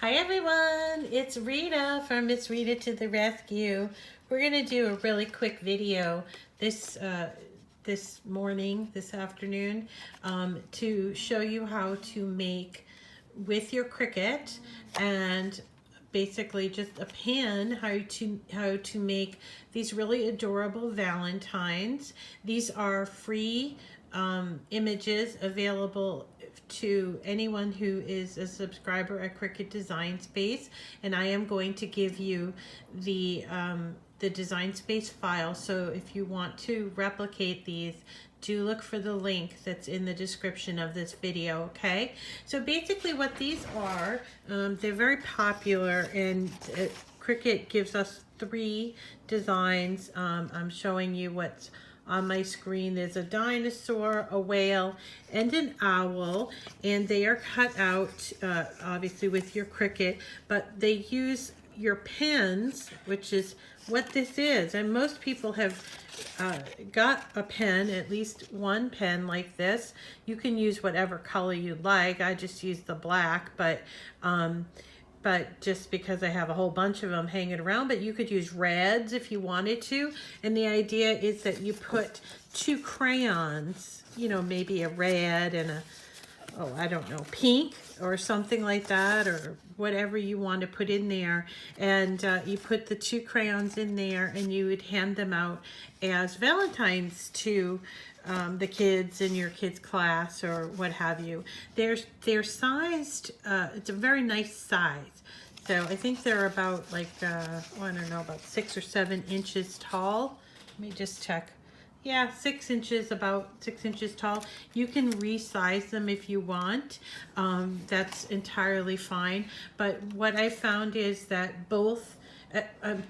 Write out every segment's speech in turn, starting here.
Hi everyone, it's Rita from Miss Rita to the Rescue. We're going to do a really quick video this this afternoon, to show you how to make with your Cricut and basically just a pen how to make these really adorable Valentines. These are free images available to anyone who is a subscriber at Cricut Design Space, and I am going to give you the Design Space file. So if you want to replicate these, do look for the link that's in the description of this video, okay? So basically what these are, they're very popular, and Cricut gives us 3 designs. I'm showing you what's on my screen. There's a dinosaur, a whale, and an owl, and they are cut out obviously with your Cricut, but they use your pens, which is what this is. And most people have got a pen, at least one pen like this. You can use whatever color you like. I just use the black, but just because I have a whole bunch of them hanging around, but you could use reds if you wanted to. And the idea is that you put 2 crayons, you know, maybe a red and a, oh, I don't know, pink or something like that, or whatever you want to put in there. And you put the 2 crayons in there, and you would hand them out as Valentines to the kids in your kids' class or what have you. They're sized, it's a very nice size. So I think they're about like, I don't know, about 6 or 7 inches tall. Let me just check. Yeah, 6 inches, about 6 inches tall. You can resize them if you want. That's entirely fine. But what I found is that both,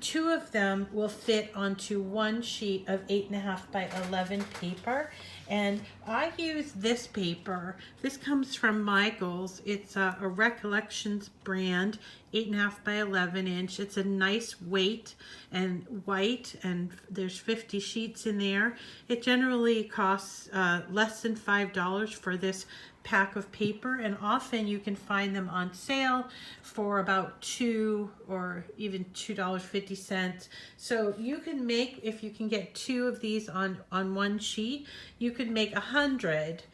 2 of them will fit onto 1 sheet of 8.5 by 11 paper. And I use this paper. This comes from Michael's. It's a Recollections brand, 8.5 by 11 inch. It's a nice weight and white, and there's 50 sheets in there. It generally costs less than $5 for this pack of paper, and often you can find them on sale for about $2 or even $2.50. So you can make, if you can get 2 of these on 1 sheet, you could make 100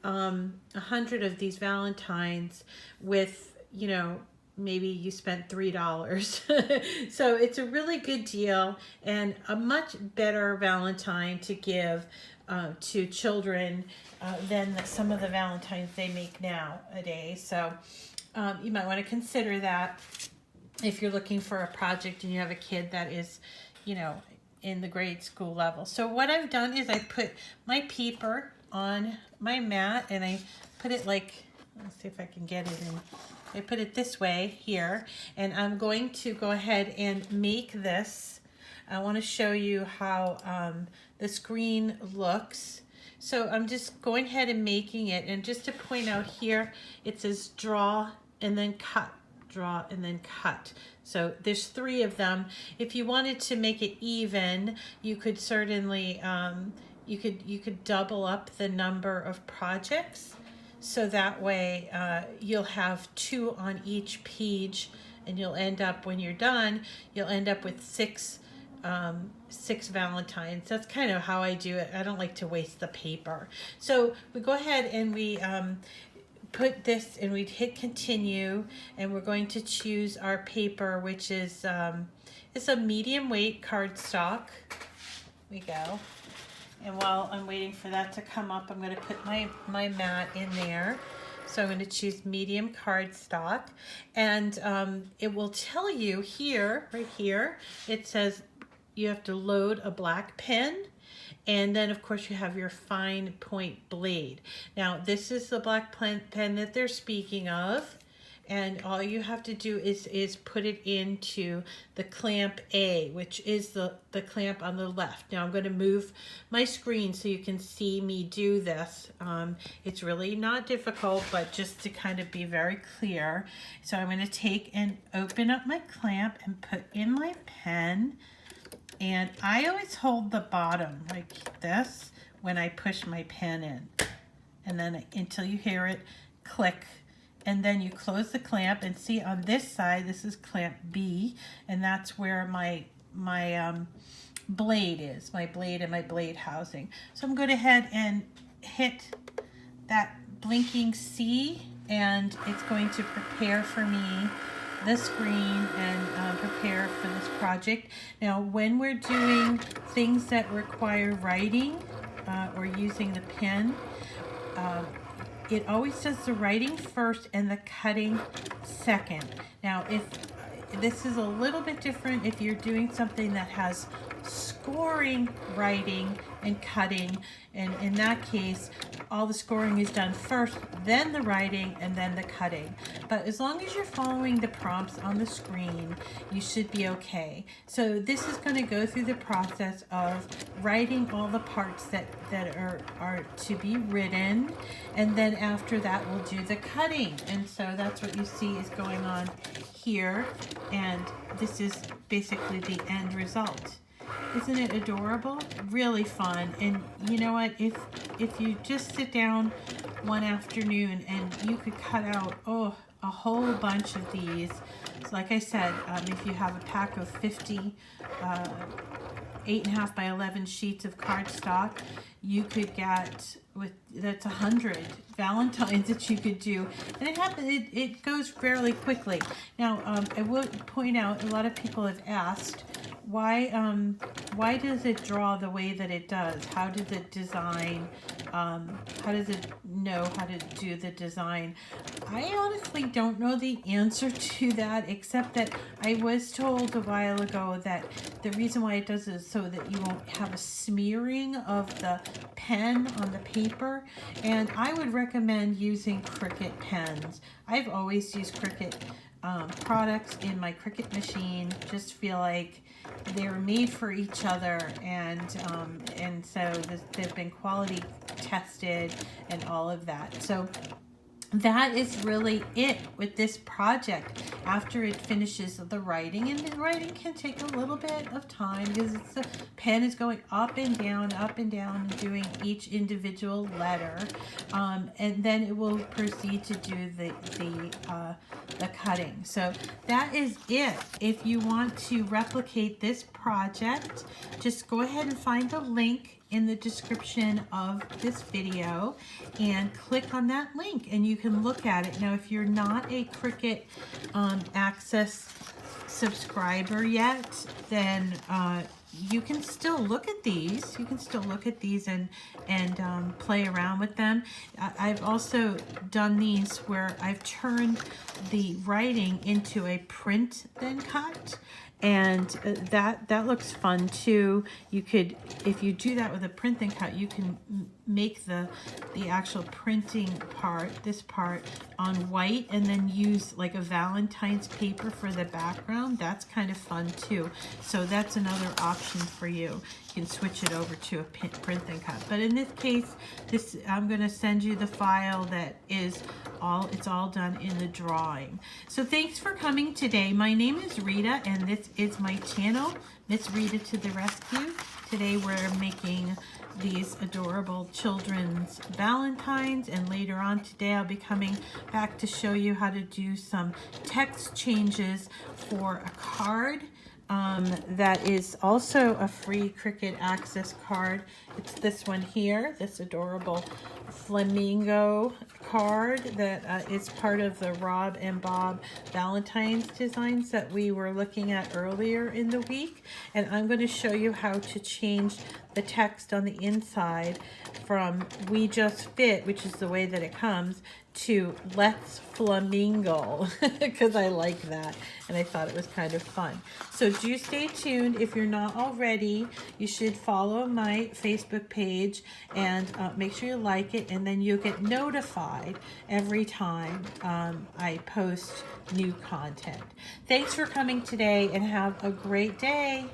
of these Valentines with, you know, maybe you spent $3. So it's a really good deal and a much better Valentine to give to children than some of the Valentines they make nowadays. So you might want to consider that if you're looking for a project and you have a kid that is, you know, in the grade school level. So what I've done is I put my paper on my mat, and I put it like, let's see if I can get it in. I put it this way here, and I'm going to go ahead and make this. I want to show you how the screen looks. So I'm just going ahead and making it, and just to point out here, it says draw and then cut, draw and then cut. So there's 3 of them. If you wanted to make it even, you could certainly you could double up the number of projects. So that way you'll have 2 on each page, and you'll end up, when you're done, you'll end up with 6 Valentines. That's kind of how I do it. I don't like to waste the paper. So we go ahead and we put this, and we'd hit continue, and we're going to choose our paper, which is it's a medium weight cardstock. We go. And while I'm waiting for that to come up, I'm going to put my mat in there. So I'm going to choose medium cardstock, and it will tell you here, right here, it says you have to load a black pen, and then of course you have your fine point blade. Now this is the black pen that they're speaking of, and all you have to do is put it into the clamp A, which is the clamp on the left. Now I'm going to move my screen so you can see me do this. It's really not difficult, but just to kind of be very clear. So I'm going to take and open up my clamp and put in my pen, and I always hold the bottom like this when I push my pen in, and then until you hear it click, and then you close the clamp, and see on this side, this is clamp B, and that's where my blade is, my blade and my blade housing. So I'm going to head and hit that blinking C, and it's going to prepare for me the screen and prepare for this project. Now, when we're doing things that require writing or using the pen, it always does the writing first and the cutting second. Now, if this is a little bit different if you're doing something that has scoring, writing, and cutting, and in that case, all the scoring is done first, then the writing, and then the cutting. But as long as you're following the prompts on the screen, you should be okay. So this is going to go through the process of writing all the parts that are to be written, and then after that we'll do the cutting. And so that's what you see is going on here, and this is basically the end result. Isn't it adorable? Really fun. And you know what, if you just sit down one afternoon and you could cut out a whole bunch of these. So like I said, if you have a pack of 50 8.5 by 11 sheets of cardstock, you could get, that's 100 Valentines that you could do, and it goes fairly quickly. Now, I will point out, a lot of people have asked, why does it draw the way that it does? How does it design? How does it know how to do the design? I honestly don't know the answer to that, except that I was told a while ago that the reason why it does is so that you won't have a smearing of the pen on the paper. And I would recommend using Cricut pens. I've always used Cricut products in my Cricut machine. Just feel like they're made for each other, and so they've been quality tested and all of that. So that is really it with this project after it finishes the writing. And the writing can take a little bit of time because the pen is going up and down, and doing each individual letter, and then it will proceed to do the cutting. So that is it. If you want to replicate this project, just go ahead and find the link in the description of this video and click on that link, and you can look at it. Now, if you're not a Cricut Access subscriber yet, then you can still look at these. You can still look at these and play around with them. I've also done these where I've turned the writing into a print then cut, and that looks fun too. You could, if you do that with a print and cut, you can make the actual printing part, this part, on white, and then use like a Valentine's paper for the background. That's kind of fun too. So that's another option for you. You can switch it over to a print and cut. But in this case, I'm going to send you the file that is it's all done in the drawing. So thanks for coming today. My name is Rita, and this is my channel, Miss Rita to the Rescue. Today we're making these adorable children's Valentines, and later on today I'll be coming back to show you how to do some text changes for a card that is also a free Cricut Access card. It's this one here, this adorable flamingo card that is part of the Rob and Bob Valentine's designs that we were looking at earlier in the week. And I'm going to show you how to change the text on the inside from "We Just Fit," which is the way that it comes, to "Let's Flamingo," because I like that and I thought it was kind of fun. So do stay tuned. If you're not already, you should follow my Facebook page and make sure you like it, and then you'll get notified every time I post new content. Thanks for coming today, and have a great day.